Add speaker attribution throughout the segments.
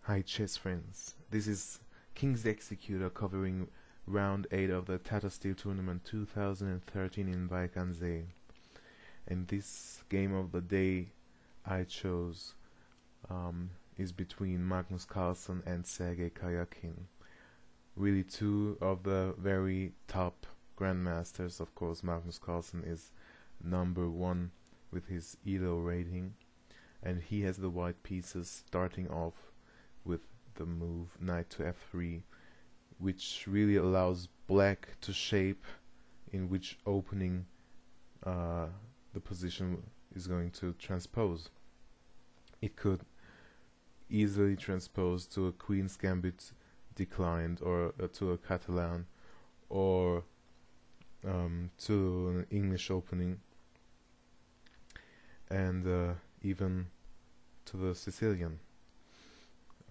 Speaker 1: Hi chess friends, this is King's the Executor covering round 8 of the Tata Steel Tournament 2013 in Wijk. And this game of the day I chose is between Magnus Carlsen and Sergey Karjakin. Really two of the very top grandmasters. Of course, Magnus Carlsen is #1 with his ELO rating, and he has the white pieces starting off with the move knight to f3, which really allows black to shape in which opening the position is going to transpose. It could easily transpose to a queen's gambit declined, or to a Catalan, or to an English opening, and even to the Sicilian.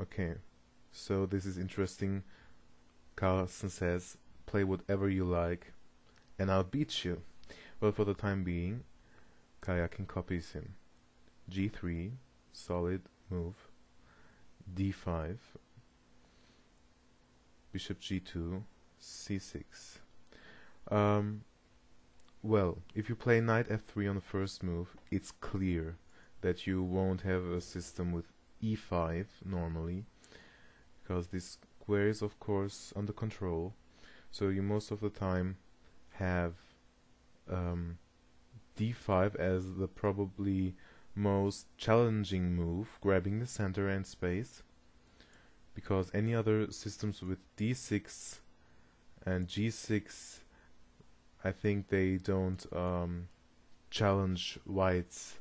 Speaker 1: Okay, so this is interesting. Carlsen says, play whatever you like and I'll beat you. Well, for the time being, Karjakin copies him. g3, solid move. d5, bishop g2, c6. Well, if you play knight f3 on the first move, it's clear that you won't have a system with e5 normally, because this square is of course under control, so you most of the time have d5 as the probably most challenging move, grabbing the center and space, because any other systems with d6 and g6, I think they don't challenge white's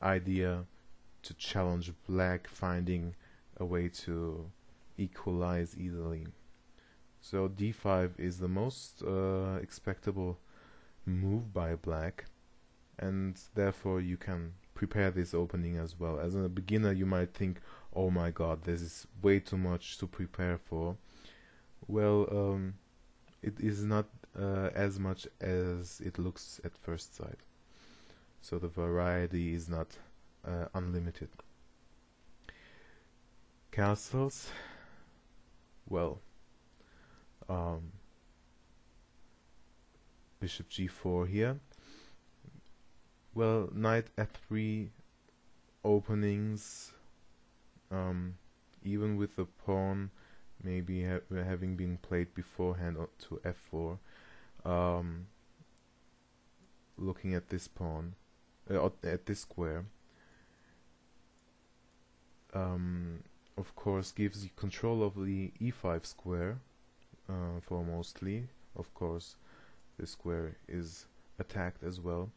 Speaker 1: idea to challenge black finding a way to equalize easily. So d5 is the most expectable move by black, and therefore you can prepare this opening as well. As a beginner you might think, oh my god, this is way too much to prepare for. Well, it is not as much as it looks at first sight. So the variety is not unlimited. Castles, well, bishop g4 here. Well, knight f3 openings, even with the pawn maybe having been played beforehand to f4, looking at this pawn, at this square, of course gives you control of the e5 square, foremostly. Of course this square is attacked as well,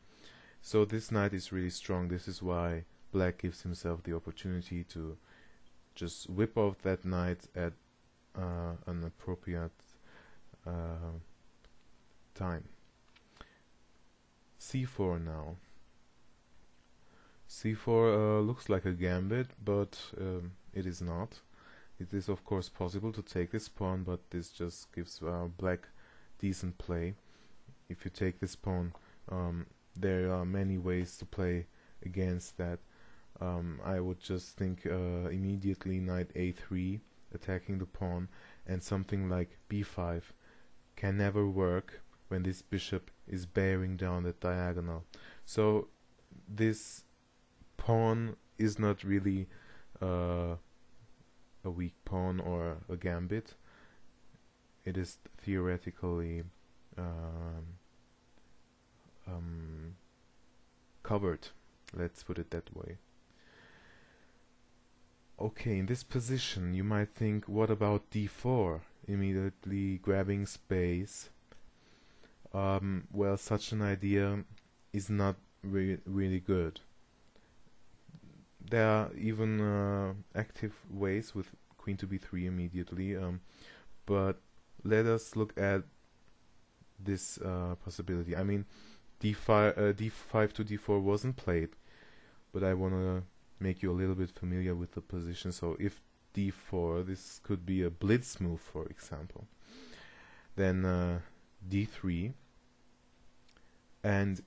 Speaker 1: so this knight is really strong. This is why black gives himself the opportunity to just whip off that knight at an appropriate time. c4 now. c4 looks like a gambit, but it is not. It is of course possible to take this pawn, but this just gives black decent play. If you take this pawn, there are many ways to play against that. I would just think immediately knight a3, attacking the pawn, and something like b5 can never work when this bishop is bearing down the diagonal. So this pawn is not really a weak pawn or a gambit. It is theoretically covered, let's put it that way. Okay, in this position you might think, what about d4, immediately grabbing space? Well, such an idea is not really good. There are even active ways with queen to b3 immediately, but let us look at this possibility. I mean, d5 to d4 wasn't played, but I want to make you a little bit familiar with the position. So if d4, this could be a blitz move, for example. Then d3, and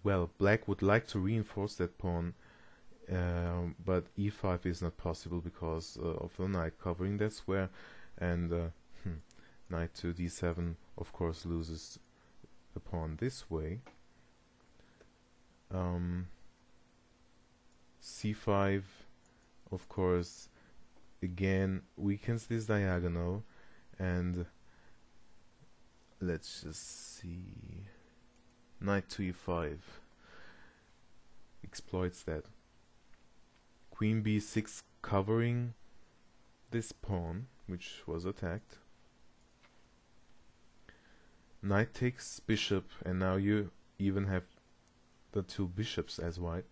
Speaker 1: well, black would like to reinforce that pawn but e5 is not possible because of the knight covering that square, and knight to d7 of course loses the pawn this way. c5 of course again weakens this diagonal, and let's just see, knight to e5 exploits that. Queen b6 covering this pawn which was attacked. Knight takes bishop, and now you even have the two bishops as white.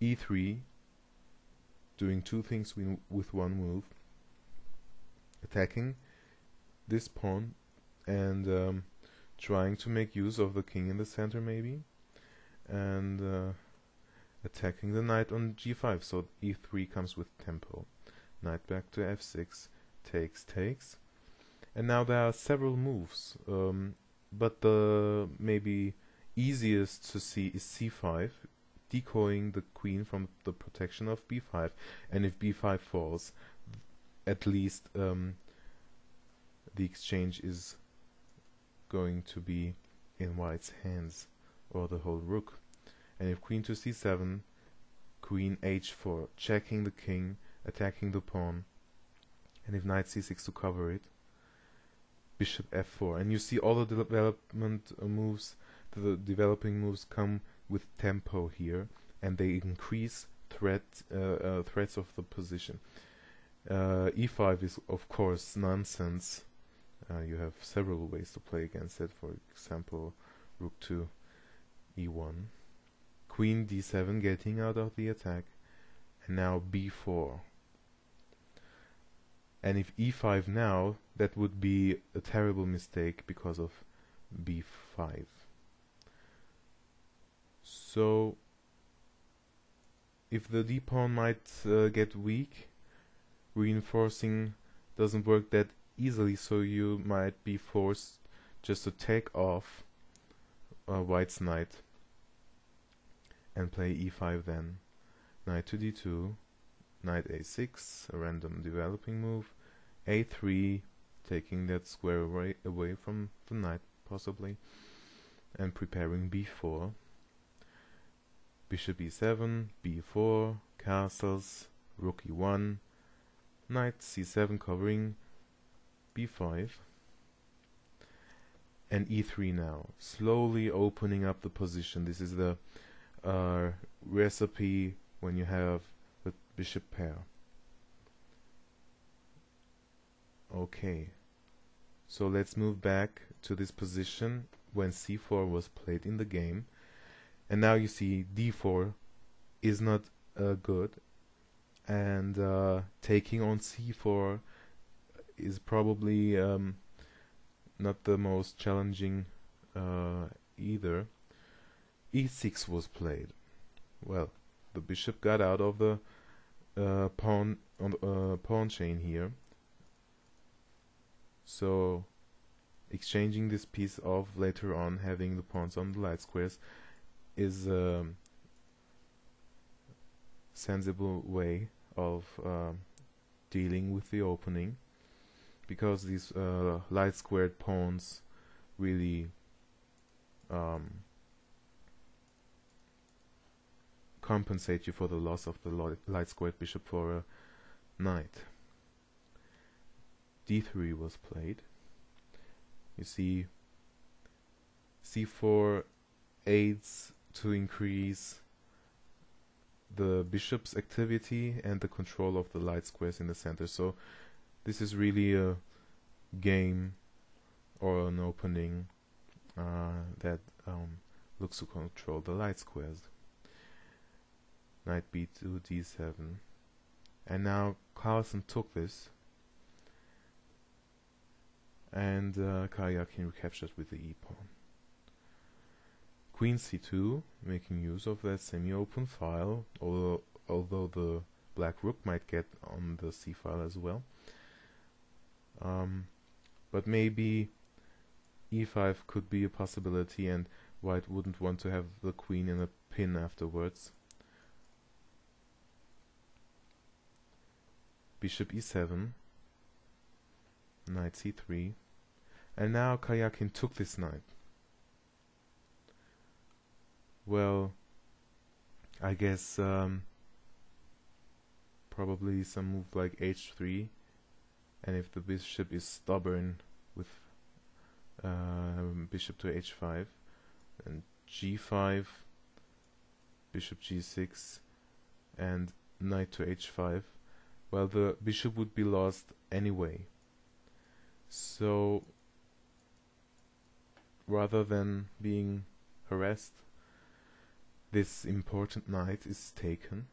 Speaker 1: e3 doing two things with one move, attacking this pawn and trying to make use of the king in the center maybe, and attacking the knight on g5, so e3 comes with tempo. Knight back to f6, takes, and now there are several moves, but the maybe easiest to see is c5, decoying the queen from the protection of b5, and if b5 falls, at least the exchange is going to be in white's hands, or the whole rook. And if queen to c7, queen h4, checking the king, attacking the pawn, and if knight c6 to cover it, bishop f4, and you see all the development moves, the developing moves come with tempo here, and they increase threats of the position. e5 is of course nonsense. You have several ways to play against it. For example, rook to e1, queen d7 getting out of the attack, and now b4. And if e5 now, that would be a terrible mistake because of b5. So if the d-pawn might get weak, reinforcing doesn't work that easily, so you might be forced just to take off white's knight and play e5 then. Knight to d2, knight a6, a random developing move, a3, taking that square away from the knight possibly, and preparing b4. Bishop e7, b4, castles, rook e1, knight c7 covering b5, and e3 now, slowly opening up the position. This is the recipe when you have the bishop pair. Okay, so let's move back to this position when c4 was played in the game. And now you see d4 is not good, and taking on c4 is probably not the most challenging either. e6 was played. Well, the bishop got out of the pawn on pawn chain here, so exchanging this piece off later on, having the pawns on the light squares, is a sensible way of dealing with the opening, because these light squared pawns really compensate you for the loss of the light squared bishop for a knight. d3 was played. You see c4 aids to increase the bishop's activity and the control of the light squares in the center. So this is really a game or an opening that looks to control the light squares. Knight b2, d7, and now Carlsen took this, and Karjakin recaptured with the e-pawn. Queen c2, making use of that semi-open file, although the black rook might get on the c file as well. But maybe e5 could be a possibility, and white wouldn't want to have the queen in a pin afterwards. bishop e7, knight c3, and now Karjakin took this knight. Well, I guess probably some move like h3, and if the bishop is stubborn with bishop to h5, and g5, bishop g6, and knight to h5, well, the bishop would be lost anyway. So rather than being harassed, this important knight is taken,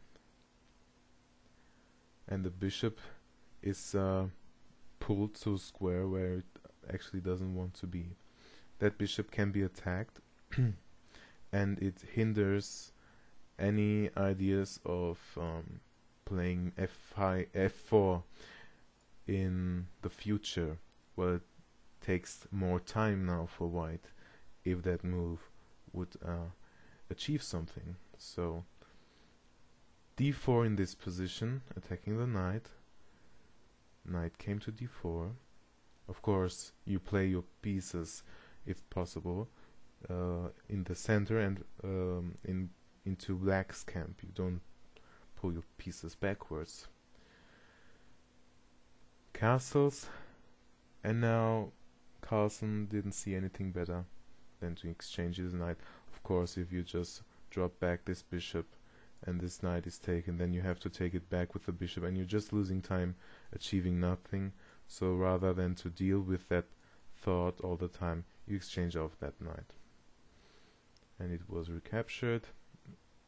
Speaker 1: and the bishop is pulled to a square where it actually doesn't want to be. That bishop can be attacked and it hinders any ideas of playing f4 in the future. Well, it takes more time now for white if that move would achieve something. So d4 in this position, attacking the knight. Knight came to d4. Of course, you play your pieces, if possible, in the center and into black's camp. You don't pull your pieces backwards. Castles, and now Carlsen didn't see anything better than to exchange his knight. Of course, if you just drop back this bishop and this knight is taken, then you have to take it back with the bishop, and you're just losing time, achieving nothing. So rather than to deal with that thought all the time, you exchange off that knight. And it was recaptured,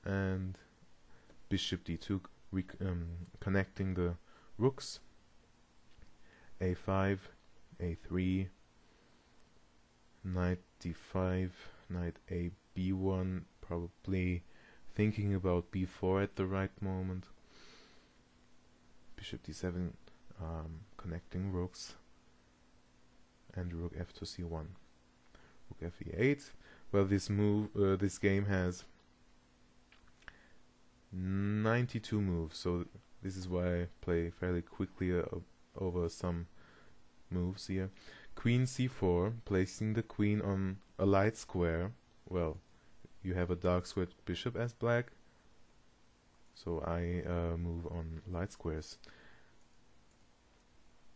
Speaker 1: and bishop d2 connecting the rooks. a5, a3, knight d5, knight a b1, probably thinking about b4 at the right moment. Bishop d7, connecting rooks, and rook f to c1. Rook f e8. Well, this game has 92 moves, so this is why I play fairly quickly over some moves here. Queen c4, placing the queen on a light square. Well, you have a dark squared bishop as black, so I move on light squares.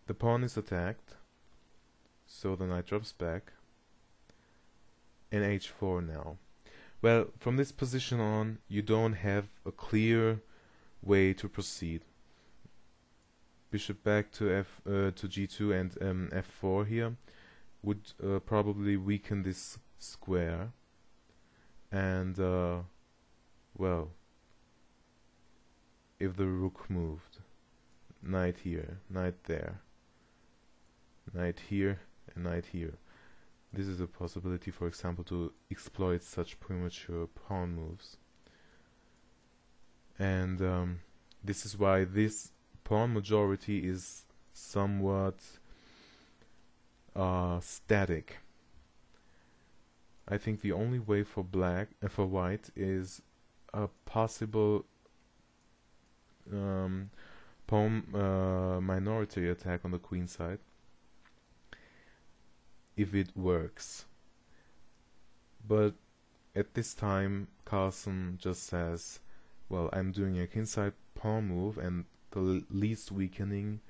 Speaker 1: The pawn is attacked, so the knight drops back, and h4 now. Well, from this position on, you don't have a clear way to proceed. Bishop back to g2 and f4 here would probably weaken this square, and well, if the rook moved, knight here, knight there, knight here, and knight here. This is a possibility, for example, to exploit such premature pawn moves. And this is why this pawn majority is somewhat static. I think the only way for white is a possible pawn minority attack on the queen side, if it works. But at this time, Carlsen just says, well, I'm doing a kingside pawn move, and the least weakening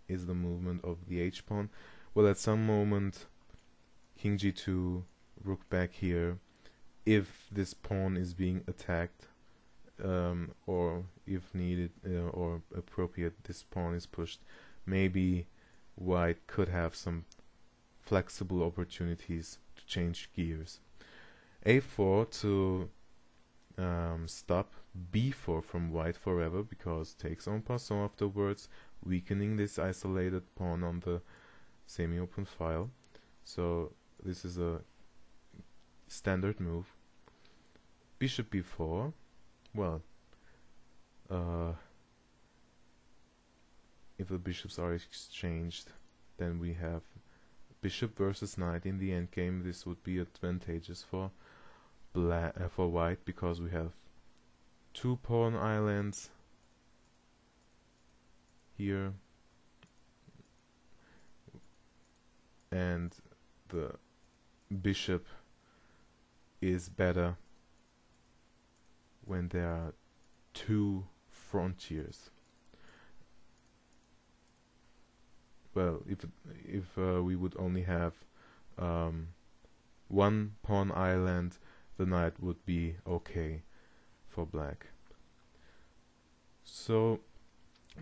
Speaker 1: is the movement of the h-pawn. Well, at some moment, king g2, rook back here, if this pawn is being attacked, or if needed or appropriate, this pawn is pushed, maybe white could have some flexible opportunities to change gears. a4 to stop b4 from white forever, because takes en passant afterwards, weakening this isolated pawn on the semi-open file. So this is a standard move. Bishop b4. Well, if the bishops are exchanged, then we have bishop versus knight in the endgame. This would be advantageous for white, because we have two pawn islands here, and the bishop is better when there are two frontiers. Well, if we would only have one pawn island, the knight would be okay for black. So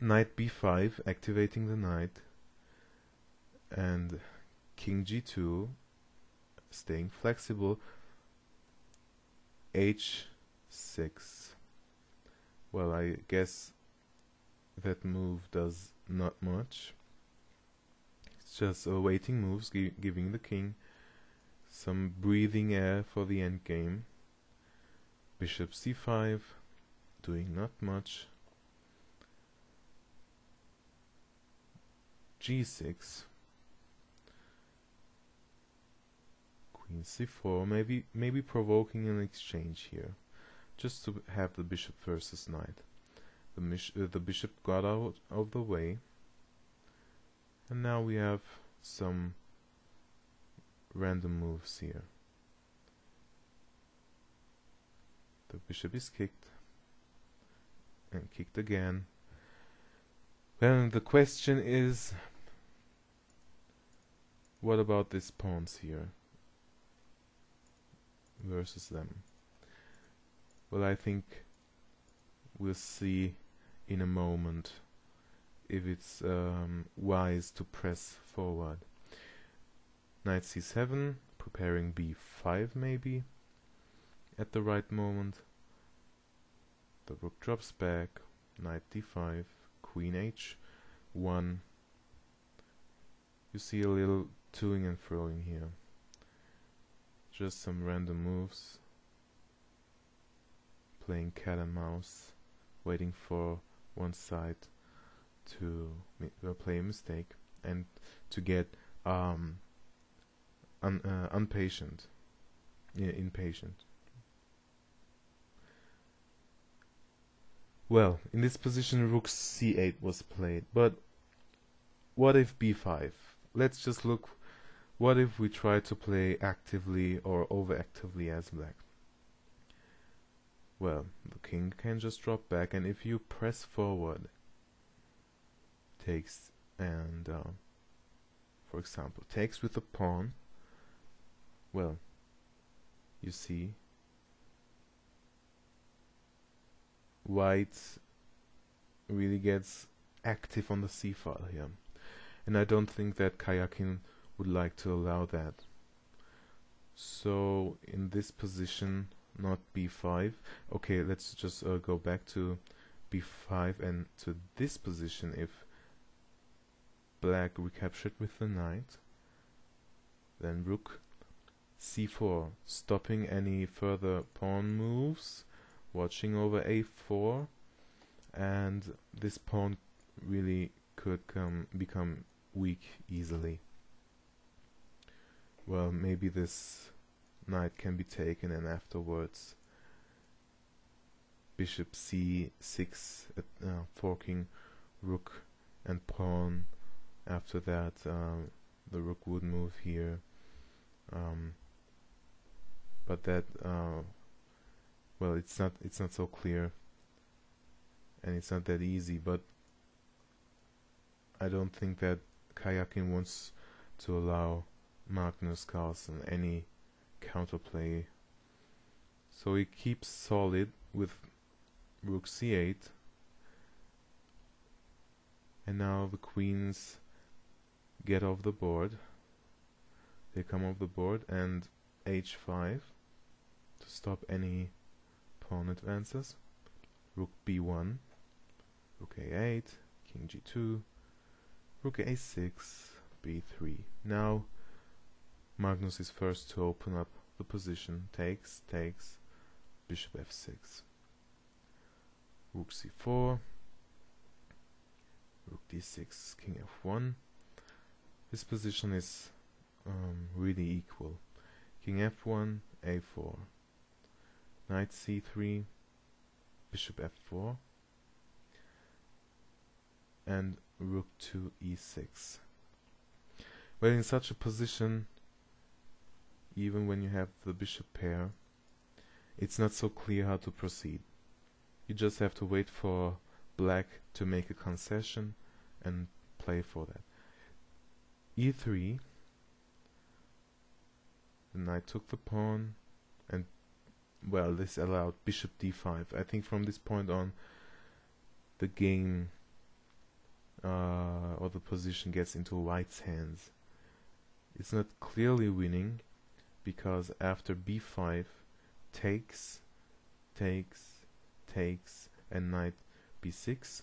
Speaker 1: knight b5, activating the knight, and king g2, staying flexible, h6. Well, I guess that move does not much. It's just awaiting moves, giving the king some breathing air for the endgame. Bishop c5, doing not much. g6, queen c4, maybe provoking an exchange here, just to have the bishop versus knight. The bishop got out of the way, and now we have some random moves here. The bishop is kicked, and kicked again. Well, the question is, what about these pawns here versus them? Well, I think we'll see in a moment if it's wise to press forward. Knight c7, preparing b5 maybe at the right moment. The rook drops back, knight d5, queen h1. You see a little toing and froing here. Just some random moves. Playing cat and mouse, waiting for one side to play a mistake and to get impatient. Well, in this position rook c8 was played, but what if b5? Let's just look, what if we try to play actively or overactively as black? Well, the king can just drop back, and if you press forward, takes and for example takes with the pawn, well, you see white really gets active on the c file here, and I don't think that Karjakin would like to allow that. So in this position, not b5. Okay, let's just go back to b5 and to this position. If black recaptured with the knight, then rook c4, stopping any further pawn moves, watching over a4, and this pawn really could become weak easily. Well, maybe this knight can be taken, and afterwards bishop c6, forking rook and pawn. After that the rook would move here, but that well, it's not so clear, and it's not that easy. But I don't think that Karjakin wants to allow Magnus Carlsen any counterplay, so he keeps solid with rook c8, and now the queens get off the board. They come off the board, and h5 to stop any pawn advances. Rook b1, rook a8, king g2, rook a6, b3. Now Magnus is first to open up the position. Takes, bishop f6, rook c4, rook d6, king f1. This position is really equal. King f1, a4, knight c3, bishop f4, and rook to e6. Well, in such a position, even when you have the bishop pair, it's not so clear how to proceed. You just have to wait for black to make a concession and play for that. e3, the knight took the pawn, and well, this allowed bishop d5. I think from this point on, the game or the position gets into white's hands. It's not clearly winning, because after b5 takes, and knight b6,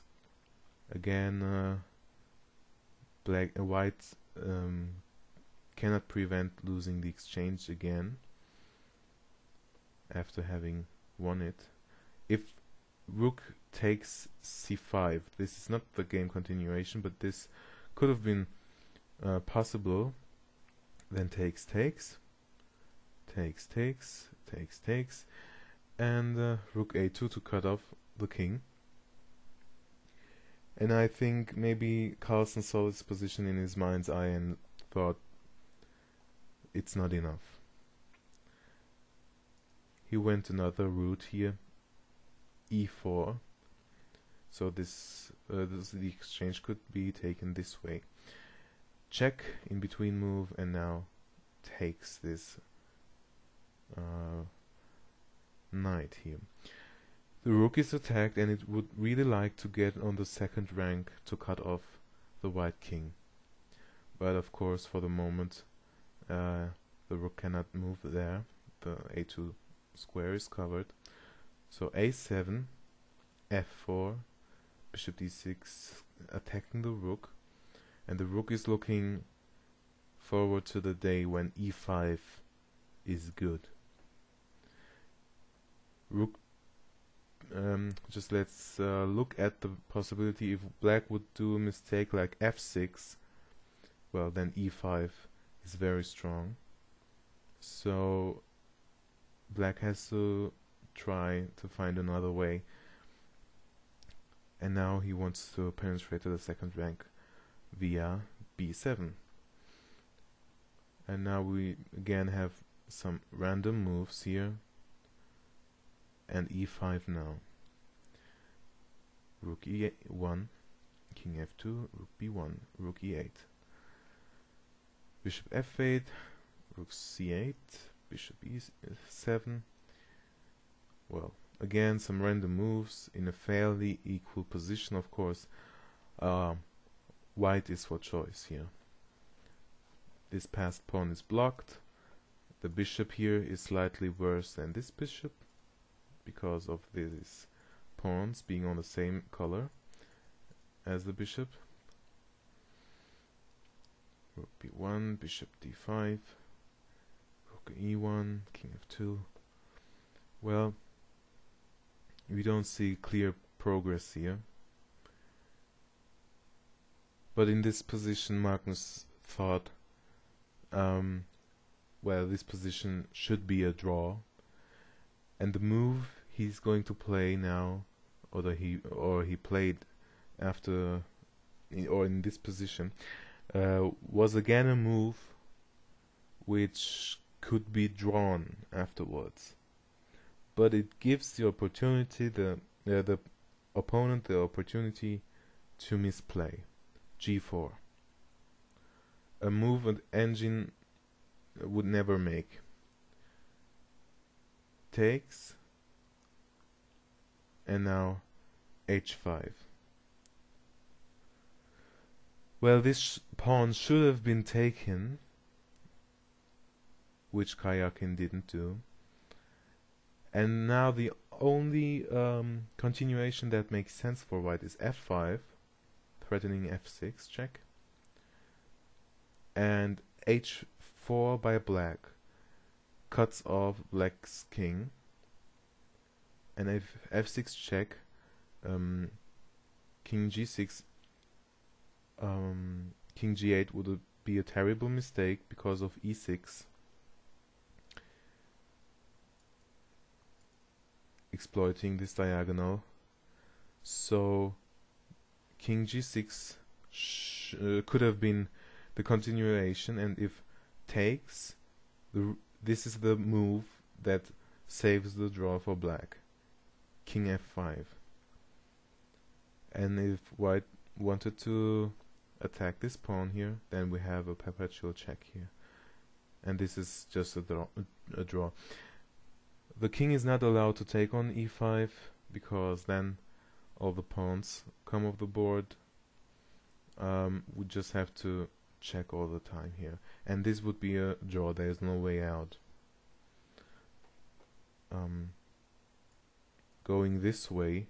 Speaker 1: again white cannot prevent losing the exchange again after having won it. If rook takes c5, this is not the game continuation, but this could have been possible. Then takes, and rook a2 to cut off the king. And I think maybe Carlsen saw this position in his mind's eye and thought it's not enough. He went another route here, e4. So this the exchange could be taken this way. Check in between move, and now takes this knight here. The rook is attacked, and it would really like to get on the second rank to cut off the white king. But of course, for the moment, the rook cannot move there. The a2 square is covered. So a7, f4, bishop d6, attacking the rook. And the rook is looking forward to the day when e5 is good. Rook, just let's look at the possibility if black would do a mistake like f6, well, then e5 is very strong. So black has to try to find another way. And now he wants to penetrate to the second rank via b7. And now we again have some random moves here, and e5 now. Rook e1, king f2, rook b1, rook e8, bishop f8, rook c8, bishop e7. Well, again some random moves in a fairly equal position, of course. White is for choice here. This passed pawn is blocked. The bishop here is slightly worse than this bishop because of these pawns being on the same color as the bishop. Rook b1, bishop d5, rook e1, king f2. Well, we don't see clear progress here. But in this position, Magnus thought, well, this position should be a draw, and the move he's going to play now, or he played after, or in this position, was again a move which could be drawn afterwards. But it gives the opportunity, the opponent the opportunity to misplay. g4, a move an engine would never make. Takes, and now h5. Well, this pawn should have been taken, which Karjakin didn't do. And now the only continuation that makes sense for white is f5, threatening f6 check, and h4 by black cuts off black's king, and if f6 check, king g6, king g8 would be a terrible mistake because of e6, exploiting this diagonal. So king g6 could have been the continuation, and if takes, this is the move that saves the draw for black. King f5. And if white wanted to attack this pawn here, then we have a perpetual check here. And this is just a draw. The king is not allowed to take on e5, because then all the pawns come off the board. We just have to check all the time here. And this would be a draw, there is no way out. Going this way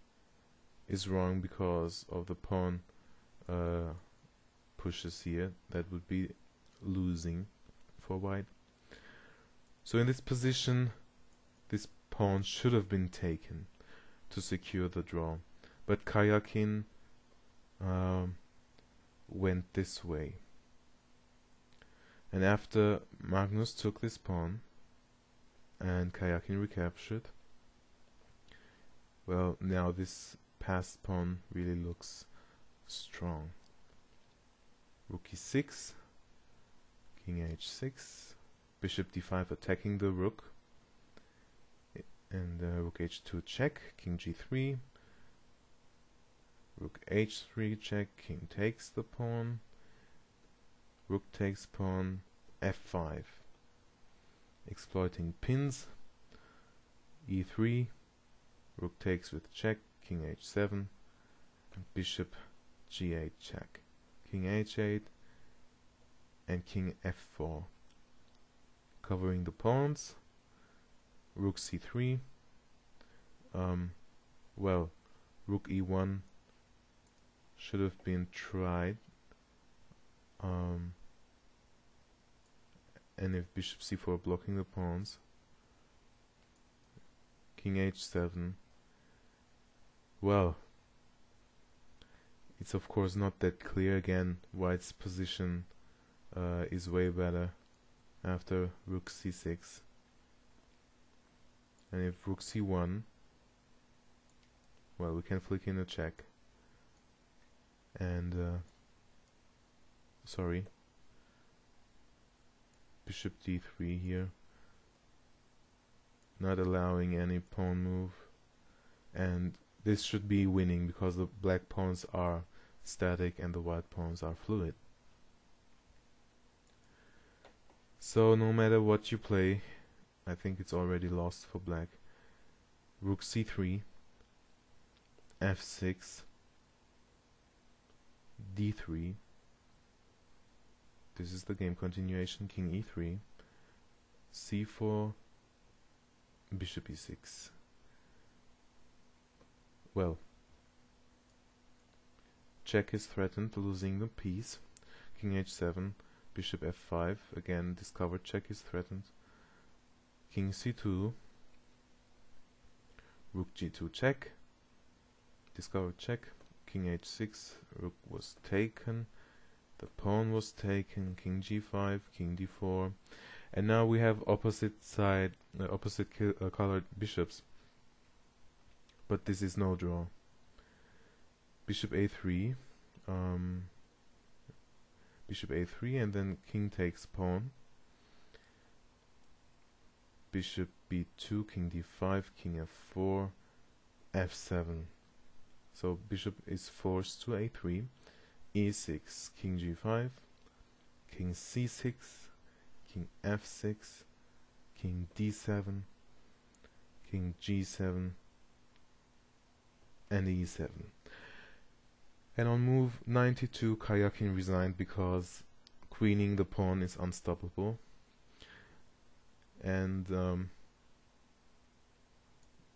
Speaker 1: is wrong because of the pawn pushes here. That would be losing for white. So in this position, this pawn should have been taken to secure the draw, but Karjakin went this way. And after Magnus took this pawn and Karjakin recaptured, well, now this passed pawn really looks strong. Rook e6, king h6, bishop d5 attacking the rook, and rook h2 check, king g3, rook h3 check, king takes the pawn, rook takes pawn, f5, exploiting pins, e3, rook takes with check, king h7, and bishop g8 check, king h8, and king f4, covering the pawns. Rook c3, well, rook e1 should have been tried, and if bishop c4 blocking the pawns, king h7, well, it's of course not that clear. Again, white's position is way better after rook c6. And if rook c1, well, we can flick in a check. And, sorry, bishop d3 here, not allowing any pawn move. And this should be winning because the black pawns are static and the white pawns are fluid. So no matter what you play, I think it's already lost for black. Rook c3, f6, d3. This is the game continuation. King e3, c4, bishop e6. Well, check is threatened, losing the piece. King h7, bishop f5. Again, discovered check is threatened. King c2, rook g2 check, discovered check, king h6, rook was taken, the pawn was taken, king g5, king d4, and now we have opposite colored bishops, but this is no draw. Bishop a3, and then king takes pawn. Bishop b2, king d5, king f4, f7. So bishop is forced to a3, e6, king g5, king c6, king f6, king d7, king g7, and e7. And on move 92, Karjakin resigned because queening the pawn is unstoppable. And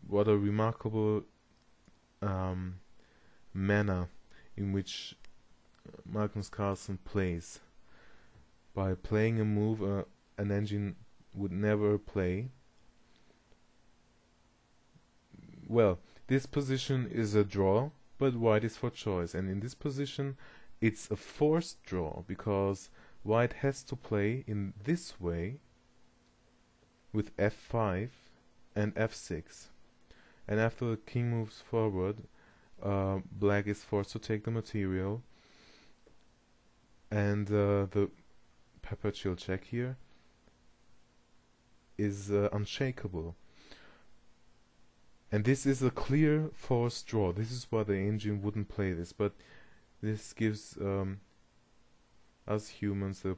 Speaker 1: what a remarkable manner in which Magnus Carlsen plays. By playing a move an engine would never play. Well, this position is a draw, but white is for choice, and in this position it's a forced draw because white has to play in this way with f5 and f6, and after the king moves forward, black is forced to take the material, and the perpetual check here is unshakable. And this is a clear forced draw. This is why the engine wouldn't play this, but this gives us humans the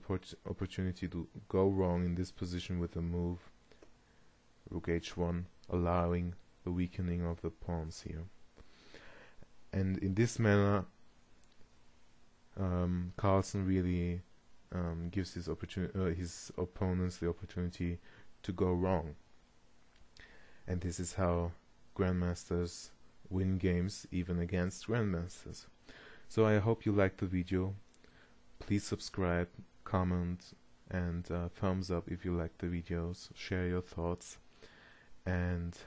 Speaker 1: opportunity to go wrong in this position with a move rook h1, allowing the weakening of the pawns here. And in this manner, Carlsen really gives his opponents the opportunity to go wrong. And this is how grandmasters win games, even against grandmasters. So I hope you liked the video. Please subscribe, comment, and thumbs up if you like the videos. Share your thoughts and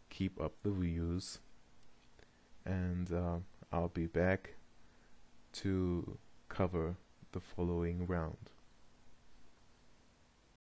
Speaker 1: keep up the views. And I'll be back to cover the following round.